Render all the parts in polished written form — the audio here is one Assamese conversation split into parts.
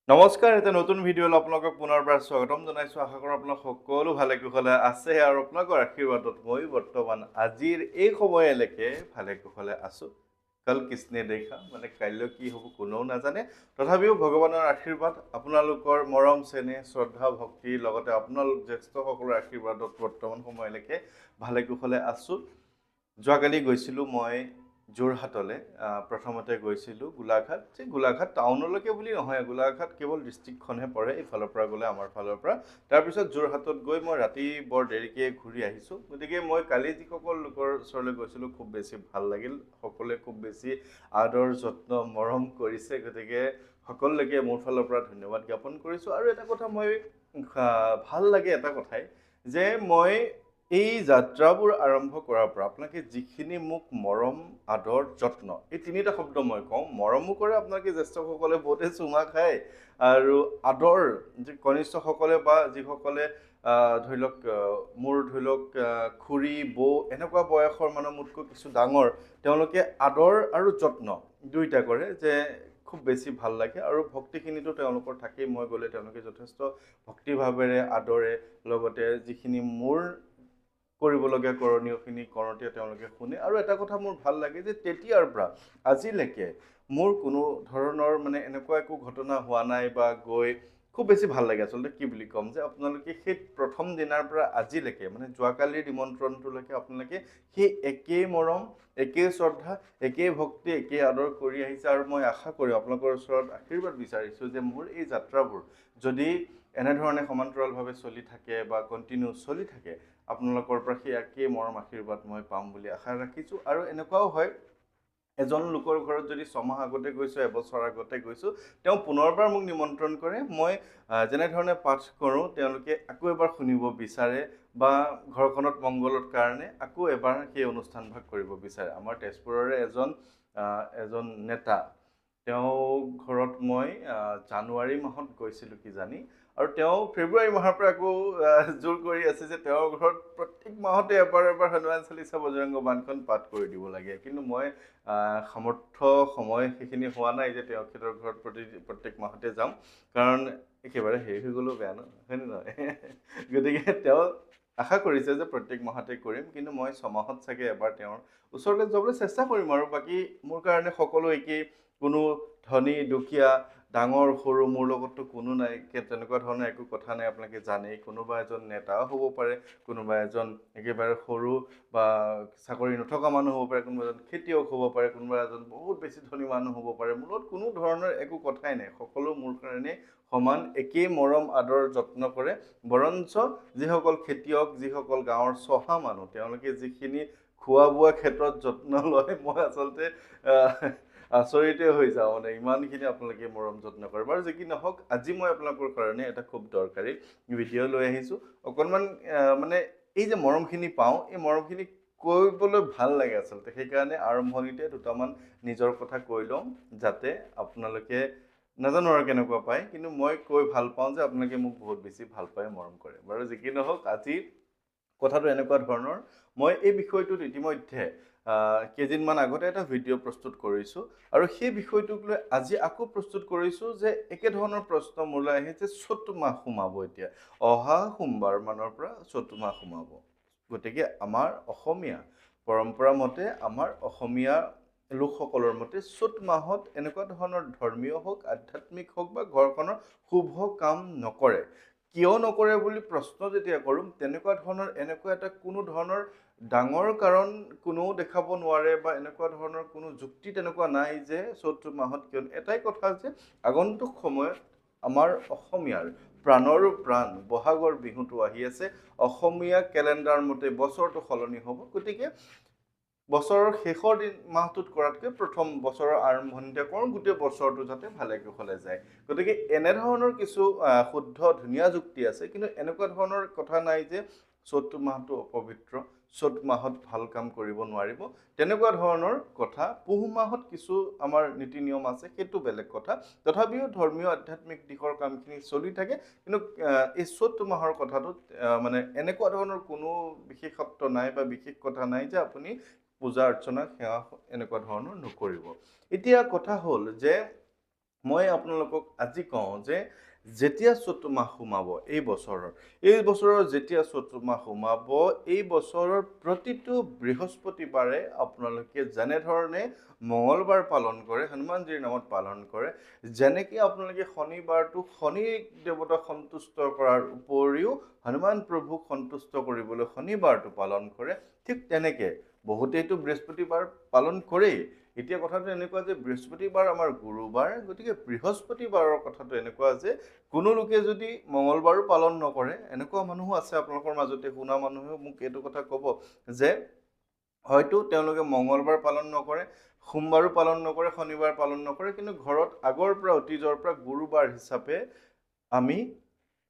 নমস্কাৰ, এটা নতুন ভিডিঅ'লৈ আপোনালোকক পুনৰবাৰ স্বাগতম জনাইছোঁ। আশা কৰোঁ আপোনালোক সকলো ভালে কুশলে আছে আৰু আপোনালোকৰ আশীৰ্বাদত মই বৰ্তমান আজিৰ এই সময়লৈকে ভালে কুশলে আছোঁ। কাল কিসনে দেখা মানে কাইলৈ কি হ'ব কোনেও নাজানে। তথাপিও ভগৱানৰ আশীৰ্বাদ, আপোনালোকৰ মৰম চেনেহ শ্ৰদ্ধা ভক্তিৰ লগতে আপোনালোক জ্যেষ্ঠসকলৰ আশীৰ্বাদত বৰ্তমান সময়লৈকে ভালে কুশলে আছোঁ। যোৱাকালি গৈছিলোঁ মই যোৰহাটলৈ। প্ৰথমতে গৈছিলোঁ গোলাঘাট। গোলাঘাট টাউনলৈকে বুলি নহয়, গোলাঘাট কেৱল ডিষ্ট্ৰিক্টখনহে পৰে এইফালৰ পৰা গ'লে আমাৰ ফালৰ পৰা। তাৰপিছত যোৰহাটত গৈ মই ৰাতি বৰ দেৰিকৈ ঘূৰি আহিছোঁ। গতিকে মই কালি যিসকল লোকৰ ওচৰলৈ গৈছিলোঁ খুব বেছি ভাল লাগিল। সকলোৱে খুব বেছি আদৰ যত্ন মৰম কৰিছে। গতিকে সকলোলৈকে মোৰ ফালৰ পৰা ধন্যবাদ জ্ঞাপন কৰিছোঁ। আৰু এটা কথা মই ভাল লাগে এটা কথাই যে মই এই যাত্ৰাবোৰ আৰম্ভ কৰাৰ পৰা আপোনালোকে যিখিনি মোক মৰম আদৰ যত্ন এই তিনিটা শব্দ মই কওঁ। মৰমো কৰে আপোনালোকে জ্যেষ্ঠসকলে, বহুতে চুমা খায়, আৰু আদৰ যে কনিষ্ঠসকলে বা যিসকলে ধৰি লওক মোৰ ধৰি লওক খুৰী বৌ এনেকুৱা বয়সৰ মানুহ মোতকৈ কিছু ডাঙৰ, তেওঁলোকে আদৰ আৰু যত্ন দুইটা কৰে যে খুব বেছি ভাল লাগে। আৰু ভক্তিখিনিতো তেওঁলোকৰ থাকেই। মই গ'লে তেওঁলোকে যথেষ্ট ভক্তিভাৱেৰে আদৰে, লগতে যিখিনি মোৰ কৰিবলগীয়া কৰণীয়খিনি কৰোঁতে তেওঁলোকে শুনে। আৰু এটা কথা মোৰ ভাল লাগে যে তেতিয়াৰ পৰা আজিলৈকে মোৰ কোনো ধৰণৰ মানে এনেকুৱা একো ঘটনা হোৱা নাই বা গৈ খুব বেছি ভাল লাগে। আচলতে কি বুলি ক'ম যে আপোনালোকে সেই প্ৰথম দিনাৰ পৰা আজিলৈকে মানে যোৱাকালিৰ নিমন্ত্ৰণটোলৈকে আপোনালোকে সেই একেই মৰম, একেই শ্ৰদ্ধা, একেই ভক্তি, একেই আদৰ কৰি আহিছে। আৰু মই আশা কৰিম আপোনালোকৰ ওচৰত আশীৰ্বাদ বিচাৰিছোঁ যে মোৰ এই যাত্ৰাবোৰ যদি এনেধৰণে সমান্তৰালভাৱে চলি থাকে বা কণ্টিনিউ চলি থাকে, আপোনালোকৰ পৰা সেই একেই মৰম আশীৰ্বাদ মই পাম বুলি আশা ৰাখিছোঁ। আৰু এনেকুৱাও হয়, এজন লোকৰ ঘৰত যদি ছমাহ আগতে গৈছোঁ, এবছৰ আগতে গৈছোঁ, তেওঁ পুনৰবাৰ মোক নিমন্ত্ৰণ কৰে। মই যেনেধৰণে পাঠ কৰোঁ তেওঁলোকে আকৌ এবাৰ শুনিব বিচাৰে বা ঘৰখনত মংগলৰ কাৰণে আকৌ এবাৰ সেই অনুষ্ঠানভাগ কৰিব বিচাৰে। আমাৰ তেজপুৰৰে এজন নেতা, তেওঁ ঘৰত মই জানুৱাৰী মাহত গৈছিলোঁ কিজানি, আৰু তেওঁ ফেব্ৰুৱাৰী মাহৰ পৰা আকৌ জোৰ কৰি আছে যে তেওঁৰ ঘৰত প্ৰত্যেক মাহতে এবাৰ হনুমান চালিচা বজৰংগ বাণখন পাঠ কৰি দিব লাগে। কিন্তু মই সামৰ্থ্য সময় সেইখিনি হোৱা নাই যে তেখেতৰ ঘৰত প্ৰত্যেক মাহতে যাম, কাৰণ একেবাৰে হেৰি হৈ গ'লেও বেয়া হয়নে নহয়। গতিকে তেওঁ আশা কৰিছে যে প্ৰত্যেক মাহতে কৰিম, কিন্তু মই ছমাহত চাগে এবাৰ তেওঁৰ ওচৰলৈ যাবলৈ চেষ্টা কৰিম। আৰু বাকী মোৰ কাৰণে সকলো একেই, কোনো ধনী দুখীয়া ডাঙৰ সৰু মোৰ লগততো কোনো নাই, তেনেকুৱা ধৰণৰ একো কথা নাই। আপোনালোকে জানেই, কোনোবা এজন নেতাও হ'ব পাৰে, কোনোবা এজন একেবাৰে সৰু বা চাকৰি নথকা মানুহ হ'ব পাৰে, কোনোবা এজন খেতিয়ক হ'ব পাৰে, কোনোবা এজন বহুত বেছি ধনী মানুহ হ'ব পাৰে। মোৰ লগত কোনো ধৰণৰ একো কথাই নাই, সকলো মোৰ কাৰণে সমান, একেই মৰম আদৰ যত্ন কৰে। বৰঞ্চ যিসকল খেতিয়ক, যিসকল গাঁৱৰ চহা মানুহ, তেওঁলোকে যিখিনি খোৱা বোৱা ক্ষেত্ৰত যত্ন লয়, মই আচলতে আচৰিতে হৈ যাওঁ। মানে ইমানখিনি আপোনালোকে মৰম যত্ন কৰে। বাৰু যি কি নহওক, আজি মই আপোনালোকৰ কাৰণে এটা খুব দৰকাৰী ভিডিঅ' লৈ আহিছোঁ। অকণমান মানে এই যে মৰমখিনি পাওঁ, এই মৰমখিনি কৰিবলৈ ভাল লাগে আচলতে। সেইকাৰণে আৰম্ভণিতে দুটামান নিজৰ কথা কৈ লওঁ, যাতে আপোনালোকে নাজানো আৰু কেনেকুৱা পায়, কিন্তু মই কৈ ভাল পাওঁ যে আপোনালোকে মোক বহুত বেছি ভাল পায়, মৰম কৰে। বাৰু যি কি নহওক, আজি কথাটো এনেকুৱা ধৰণৰ, মই এই বিষয়টোত ইতিমধ্যে কেইদিনমান আগতে এটা ভিডিঅ' প্ৰস্তুত কৰিছোঁ, আৰু সেই বিষয়টোক লৈ আজি আকৌ প্ৰস্তুত কৰিছোঁ যে একেধৰণৰ প্ৰশ্ন মোলৈ আহিছে। চ'ত মাহ সোমাব এতিয়া, অহা সোমবাৰ মানৰ পৰা চ'ত মাহ সোমাব। গতিকে আমাৰ অসমীয়া পৰম্পৰা মতে, আমাৰ অসমীয়া লোকসকলৰ মতে চ'ত মাহত এনেকুৱা ধৰণৰ ধৰ্মীয় হওক, আধ্যাত্মিক হওক বা ঘৰখনৰ শুভ কাম নকৰে। কিয় নকৰে বুলি প্ৰশ্ন যেতিয়া কৰোঁ, তেনেকুৱা ধৰণৰ এনেকুৱা এটা কোনো ধৰণৰ ডাঙৰ কাৰণ কোনেও দেখাব নোৱাৰে বা এনেকুৱা ধৰণৰ কোনো যুক্তি তেনেকুৱা নাই যে চ'ত মাহত কিয়। এটাই কথা যে আগন্তুক সময়ত আমাৰ অসমীয়াৰ প্ৰাণৰো প্ৰাণ বহাগৰ বিহুটো আহি আছে। অসমীয়া কেলেণ্ডাৰ মতে বছৰটো সলনি হ'ব। গতিকে বছৰৰ শেষৰ মাহটোত কৰাতকৈ প্ৰথম বছৰৰ আৰম্ভণিতে কৰোঁ, গোটেই বছৰটো যাতে ভালে কুশলে যায়। গতিকে এনেধৰণৰ কিছু শুদ্ধ ধুনীয়া যুক্তি আছে, কিন্তু এনেকুৱা ধৰণৰ কথা নাই যে চ'ত মাহটো অপবিত্ৰ, চ'ত মাহত ভাল কাম কৰিব নোৱাৰিব, তেনেকুৱা ধৰণৰ কথা। পুহ মাহত কিছু আমাৰ নীতি নিয়ম আছে, সেইটো বেলেগ কথা। তথাপিও ধৰ্মীয় আধ্যাত্মিক দিশৰ কামখিনি চলি থাকে। কিন্তু এই চ'ত মাহৰ কথাটোত মানে এনেকুৱা ধৰণৰ কোনো বিশেষত্ব নাই বা বিশেষ কথা নাই যে আপুনি পূজা অৰ্চনা সেৱা এনেকুৱা ধৰণৰ নকৰিব। এতিয়া কথা হ'ল যে মই আপোনালোকক আজি কওঁ যে যেতিয়া চ'ত মাহ সোমাব এই বছৰৰ যেতিয়া চ'ত মাহ সোমাব, এই বছৰৰ প্ৰতিটো বৃহস্পতিবাৰে আপোনালোকে যেনেধৰণে মঙ্গলবাৰ পালন কৰে, হনুমানজীৰ নামত পালন কৰে, যেনেকৈ আপোনালোকে শনিবাৰটো শনি দেৱতাক সন্তুষ্ট কৰাৰ উপৰিও হনুমান প্ৰভুক সন্তুষ্ট কৰিবলৈ শনিবাৰটো পালন কৰে, ঠিক তেনেকৈ বহুতেইতো বৃহস্পতিবাৰ পালন কৰেই। এতিয়া কথাটো এনেকুৱা যে বৃহস্পতিবাৰ আমাৰ গুৰুবাৰ, গতিকে বৃহস্পতিবাৰৰ কথাটো এনেকুৱা যে কোনো লোকে যদি মঙ্গলবাৰো পালন নকৰে, এনেকুৱা মানুহো আছে আপোনালোকৰ মাজতে, শুনা মানুহেও মোক এইটো কথা ক'ব যে হয়তো তেওঁলোকে মঙ্গলবাৰ পালন নকৰে, সোমবাৰো পালন নকৰে, শনিবাৰ পালন নকৰে, কিন্তু ঘৰত আগৰ পৰা অতীজৰ পৰা গুৰুবাৰ হিচাপে আমি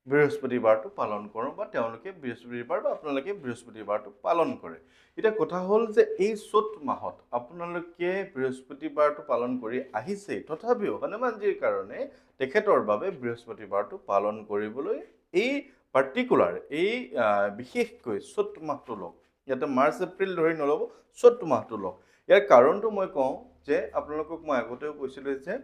বৃহস্পতিবাৰটো পালন কৰোঁ, বা তেওঁলোকে বৃহস্পতিবাৰ বা আপোনালোকে বৃহস্পতিবাৰটো পালন কৰে। এতিয়া কথা হ'ল যে এই চ'ত মাহত আপোনালোকে বৃহস্পতিবাৰটো পালন কৰি আহিছেই, তথাপিও হনুমানজীৰ কাৰণে তেখেতৰ বাবে বৃহস্পতিবাৰটো পালন কৰিবলৈ এই পাৰ্টিকুলাৰ বিশেষকৈ চ'ত মাহটো লওক। ইয়াতে মাৰ্চ এপ্ৰিল ধৰি নল'ব, চ'ত মাহটো লওক। ইয়াৰ কাৰণটো মই কওঁ যে আপোনালোকক মই আগতেও কৈছিলোঁ যে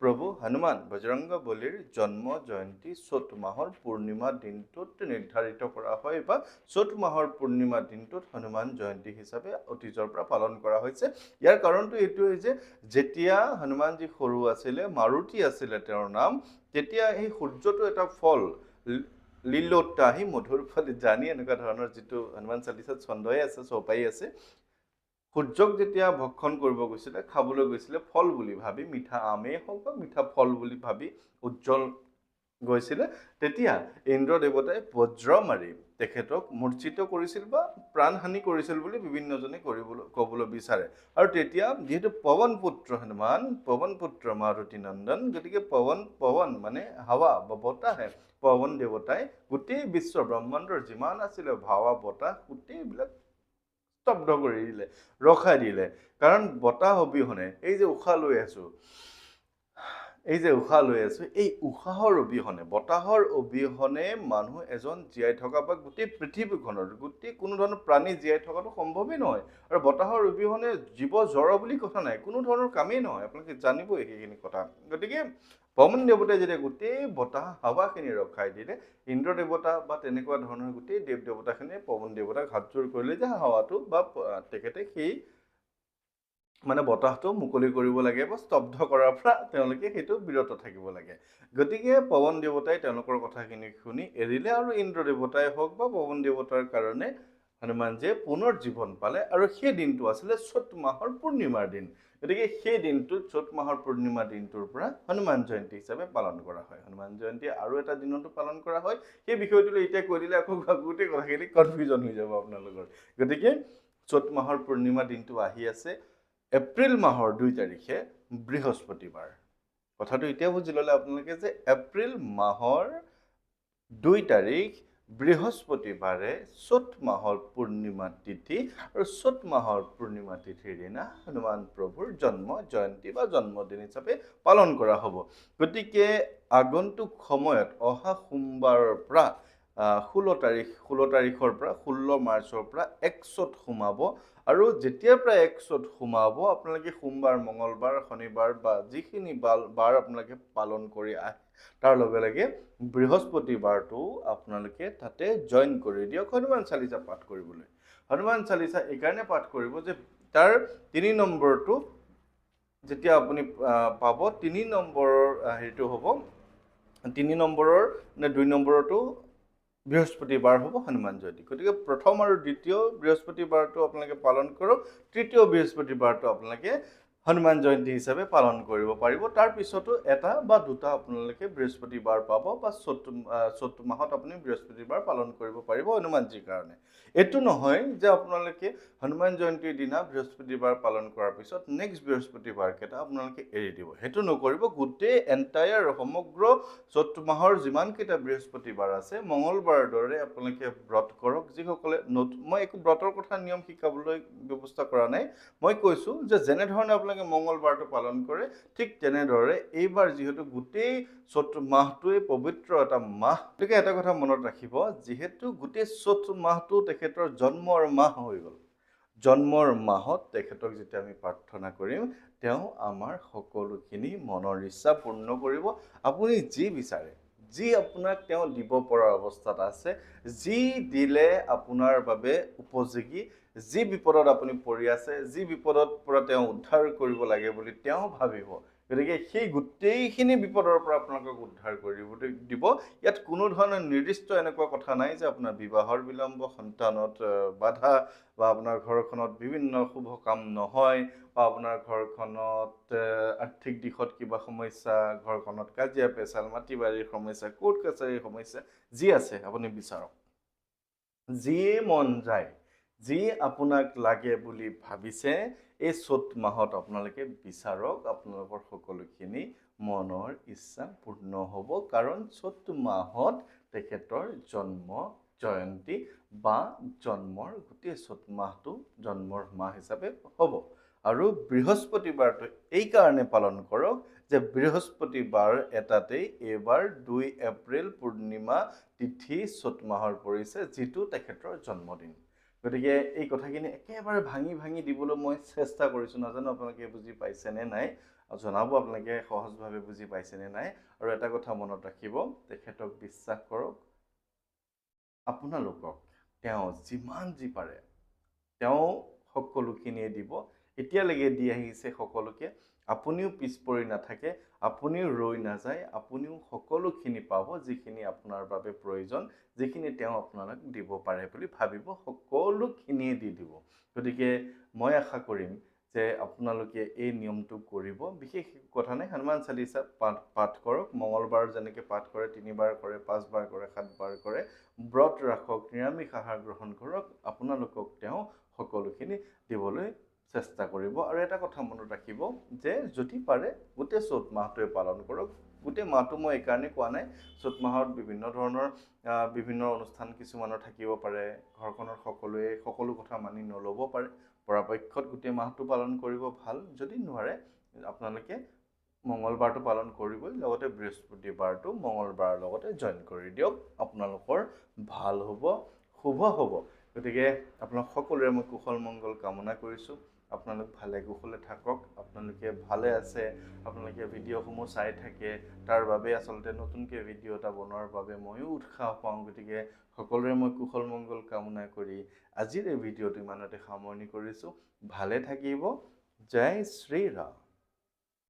প্ৰভু হনুমান বজৰংগ বলীৰ জন্ম জয়ন্তী চ'ত মাহৰ পূৰ্ণিমা দিনটোত নিৰ্ধাৰিত কৰা হয়, বা চ'ত মাহৰ পূৰ্ণিমা দিনটোত হনুমান জয়ন্তী হিচাপে অতীজৰ পৰা পালন কৰা হৈছে। ইয়াৰ কাৰণটো এইটোৱেই যে যেতিয়া হনুমানজী সৰু আছিলে, মাৰুতি আছিলে তেওঁৰ নাম, তেতিয়া এই সূৰ্যটো এটা ফল লীলোত্তাহি মধুৰ ফল জানি, এনেকুৱা ধৰণৰ যিটো হনুমান চালিচাত ছন্দই আছে, চপাই আছে, সূৰ্যক যেতিয়া ভক্ষণ কৰিব গৈছিলে, খাবলৈ গৈছিলে, ফল বুলি ভাবি, মিঠা আমেই হওক বা মিঠা ফল বুলি ভাবি উজ্জ্বল গৈছিলে, তেতিয়া ইন্দ্ৰ দেৱতাই বজ্ৰ মাৰি তেখেতক মূৰ্ছিত কৰিছিল বা প্ৰাণহানি কৰিছিল বুলি বিভিন্নজনে ক'বলৈ বিচাৰে। আৰু তেতিয়া যিহেতু পৱন পুত্ৰ হনুমান, পৱন পুত্ৰ মাৰুতি নন্দন, গতিকে পৱন মানে হাৱা বা বতাহে, পৱন দেৱতাই গোটেই বিশ্ব ব্ৰহ্মাণ্ডৰ যিমান আছিলে হাৱা বতাহ গোটেইবিলাক স্তব্ধ কৰি দিলে, ৰখাই দিলে। কাৰণ বতাহ অবিহনে এই যে উশাহ লৈ আছো, এই উশাহৰ অবিহনে, বতাহৰ অবিহনে মানুহ এজন জীয়াই থকা বা গোটেই পৃথিৱীখনৰ গোটেই কোনো ধৰণৰ প্ৰাণী জীয়াই থকাটো সম্ভৱেই নহয়। আৰু বতাহৰ অবিহনে জীৱ জড় বুলি কথা নাই, কোনো ধৰণৰ কামেই নহয়, আপোনালোকে জানিবই সেইখিনি কথা। গতিকে পৱন দেৱতাই যেতিয়া গোটেই বতাহ হাৱাখিনি ৰখাই দিলে, ইন্দ্ৰ দেৱতা বা তেনেকুৱা ধৰণৰ গোটেই দেৱ দেৱতাখিনিয়ে পৱন দেৱতাক হাতযোৰ কৰিলে যে হাৱাটো বা তেখেতে সেই মানে বতাহটো মুকলি কৰিব লাগে বা স্তব্ধ কৰাৰ পৰা তেওঁলোকে সেইটো বিৰত থাকিব লাগে। গতিকে পৱন দেৱতাই তেওঁলোকৰ কথাখিনি শুনি এৰিলে, আৰু ইন্দ্ৰ দেৱতাই হওক বা পৱন দেৱতাৰ কাৰণে হনুমানজীয়ে পুনৰ জীৱন পালে, আৰু সেই দিনটো আছিলে চ'ত মাহৰ পূৰ্ণিমাৰ দিন। গতিকে সেই দিনটো চ'ত মাহৰ পূৰ্ণিমা দিনটোৰ পৰা হনুমান জয়ন্তী হিচাপে পালন কৰা হয়। হনুমান জয়ন্তী আৰু এটা দিনতো পালন কৰা হয়, সেই বিষয়টো এতিয়া কৈ দিলে আকৌ গোটেই কথাখিনি কনফিউজন হৈ যাব আপোনালোকৰ। গতিকে চ'ত মাহৰ পূৰ্ণিমা দিনটো আহি আছে, এপ্ৰিল মাহৰ 2 তাৰিখে বৃহস্পতিবাৰ। কথাটো এতিয়া বুজি ল'লে আপোনালোকে যে এপ্ৰিল মাহৰ 2 তাৰিখ বৃহস্পতিবাৰে চ'ত মাহৰ পূৰ্ণিমা তিথি, আৰু চ'ত মাহৰ পূৰ্ণিমা তিথিৰ দিনা হনুমান প্ৰভুৰ জন্ম জয়ন্তী বা জন্মদিন হিচাপে পালন কৰা হ'ব। গতিকে আগন্তুক সময়ত অহা সোমবাৰৰ পৰা 16 তাৰিখৰ পৰা 16 মাৰ্চৰ পৰা 1 চ'ত সোমাব, আৰু যেতিয়াৰ পৰা 1 চ'ত সোমাব আপোনালোকে সোমবাৰ, মঙ্গলবাৰ, শনিবাৰ বা যিখিনি বাৰ আপোনালোকে পালন কৰি আহে, তাৰ লগে লগে বৃহস্পতিবাৰটো আপোনালোকে তাতে জইন কৰি দিয়ক হনুমান চালিচা পাঠ কৰিবলৈ। হনুমান চালিচা এইকাৰণে পাঠ কৰিব যে তাৰ 3 নম্বৰটো যেতিয়া আপুনি পাব, 3 নম্বৰৰ হেৰিটো হ'ব, 3 নম্বৰৰ নে 2 নম্বৰটো বৃহস্পতিবাৰ হ'ব হনুমান জয়ন্তী। গতিকে প্ৰথম আৰু দ্বিতীয় বৃহস্পতিবাৰটো আপোনালোকে পালন কৰক, তৃতীয় বৃহস্পতিবাৰটো আপোনালোকে হনুমান জয়ন্তী হিচাপে পালন কৰিব পাৰিব। তাৰ পিছতো এটা বা দুটা আপোনালোকে বৃহস্পতিবাৰ পাব, বা চ'ত মাহত আপুনি বৃহস্পতিবাৰ পালন কৰিব পাৰিব হনুমানজীৰ কাৰণে। এইটো নহয় যে আপোনালোকে হনুমান জয়ন্তীৰ দিনা বৃহস্পতিবাৰ পালন কৰাৰ পিছত নেক্সট বৃহস্পতিবাৰ কেইটা আপোনালোকে এৰি দিব, সেইটো নকৰিব। গোটেই এণ্টায়াৰ সমগ্ৰ চ'ত মাহৰ যিমানকেইটা বৃহস্পতিবাৰ আছে, মঙ্গলবাৰৰ দৰে আপোনালোকে ব্ৰত কৰক। যিসকলে মই একো ব্ৰতৰ কথা নিয়ম শিকাবলৈ ব্যৱস্থা কৰা নাই, মই কৈছোঁ যে যেনেধৰণে আপোনালোকে মঙ্গলবাৰটো পালন কৰে, ঠিক তেনেদৰে এইবাৰ যিহেতু গোটেই চ'ত মাহটোৱে পবিত্ৰ এটা মাহ, গতিকে এটা কথা মনত ৰাখিব, যিহেতু গোটেই চ'ত মাহটো তেখেতৰ জন্মৰ মাহ হৈ গ'ল, জন্মৰ মাহত তেখেতক যেতিয়া আমি প্ৰাৰ্থনা কৰিম তেওঁ আমাৰ সকলোখিনি মনৰ ইচ্ছা পূৰ্ণ কৰিব আপুনি যি বিচাৰে যি আপোনাক তেওঁ দিব পৰাৰ অৱস্থাত আছে যি দিলে আপোনাৰ বাবে উপযোগী যি বিপদত আপুনি পৰি আছে যি বিপদত পৰা তেওঁ উদ্ধাৰ কৰিব লাগে বুলি তেওঁ ভাবিব গতিকে সেই গোটেইখিনি বিপদৰ পৰা আপোনালোকক উদ্ধাৰ কৰিব দিব ইয়াত কোনো ধৰণৰ নিৰ্দিষ্ট এনেকুৱা কথা নাই যে আপোনাৰ বিবাহৰ বিলম্ব সন্তানত বাধা বা আপোনাৰ ঘৰখনত বিভিন্ন শুভ কাম নহয় বা আপোনাৰ ঘৰখনত আৰ্থিক দিশত কিবা সমস্যা ঘৰখনত কাজিয়া পেচাল মাটি বাৰীৰ সমস্যা কোৰ্ট কাছাৰীৰ সমস্যা যি আছে আপুনি বিচাৰক যিয়ে মন যায় যি আপোনাক লাগে বুলি ভাবিছে এই চ'ত মাহত আপোনালোকে বিচাৰক আপোনালোকৰ সকলোখিনি মনৰ ইচ্ছা পূৰ্ণ হ'ব কাৰণ চ'ত মাহত তেখেতৰ জন্ম জয়ন্তী বা জন্মৰ গোটেই চ'ত মাহটো জন্মৰ মাহ হিচাপে হ'ব আৰু বৃহস্পতিবাৰটো এই কাৰণে পালন কৰক যে বৃহস্পতিবাৰ এটাতেই এইবাৰ 2 এপ্ৰিল পূৰ্ণিমা তিথি চ'ত মাহৰ পৰিছে যিটো তেখেতৰ জন্মদিন গতিকে এই কথাখিনি একেবাৰে ভাঙি ভাঙি দিবলৈ মই চেষ্টা কৰিছোঁ নাজানো আপোনালোকে বুজি পাইছে নে নাই জনাব আপোনালোকে সহজভাৱে বুজি পাইছে নে নাই আৰু এটা কথা মনত ৰাখিব তেখেতক বিশ্বাস কৰক আপোনালোকক তেওঁ যিমান যি পাৰে তেওঁ সকলোখিনিয়ে দিব এতিয়ালৈকে দি আহিছে সকলোকে আপুনিও পিছ পৰি নাথাকে আপুনিও ৰৈ নাযায় আপুনিও সকলোখিনি পাব যিখিনি আপোনাৰ বাবে প্ৰয়োজন যিখিনি তেওঁ আপোনালোক দিব পাৰে বুলি ভাবিব সকলোখিনিয়ে দি দিব গতিকে মই আশা কৰিম যে আপোনালোকে এই নিয়মটো কৰিব বিশেষ কথা নাই হনুমান চালিচা পাঠ কৰক মঙ্গলবাৰ যেনেকৈ পাঠ কৰে 3বাৰ কৰে 5বাৰ কৰে 7বাৰ কৰে ব্ৰত ৰাখক নিৰামিষ আহাৰ গ্ৰহণ কৰক আপোনালোকক তেওঁ সকলোখিনি দিবলৈ চেষ্টা কৰিব আৰু এটা কথা মনত ৰাখিব যে যদি পাৰে গোটেই চ'ত মাহটোৱে পালন কৰক গোটেই মাহটো মই এইকাৰণে কোৱা নাই চ'ত মাহত বিভিন্ন ধৰণৰ বিভিন্ন অনুষ্ঠান কিছুমানৰ থাকিব পাৰে ঘৰখনৰ সকলোৱে সকলো কথা মানি নল'ব পাৰে পৰাপক্ষত গোটেই মাহটো পালন কৰিব ভাল যদি নোৱাৰে আপোনালোকে মঙ্গলবাৰটো পালন কৰিবই লগতে বৃহস্পতিবাৰটো মঙ্গলবাৰৰ লগতে জইন কৰি দিয়ক আপোনালোকৰ ভাল হ'ব শুভ হ'ব গতিকে আপোনালোক সকলোৰে মই কুশল মংগল কামনা কৰিছোঁ আপোনালোক ভালে কুশলে থাকক আপোনালোকে ভালে আছে আপোনালোকে ভিডিঅ'সমূহ চাই থাকে তাৰ বাবে আচলতে নতুনকৈ ভিডিঅ' এটা বনোৱাৰ বাবে ময়ো উৎসাহ পাওঁ গতিকে সকলোৰে মই কুশল মংগল কামনা কৰি আজিৰ এই ভিডিঅ'টো ইমানতে সামৰণি কৰিছোঁ ভালে থাকিব জয় শ্ৰী ৰাম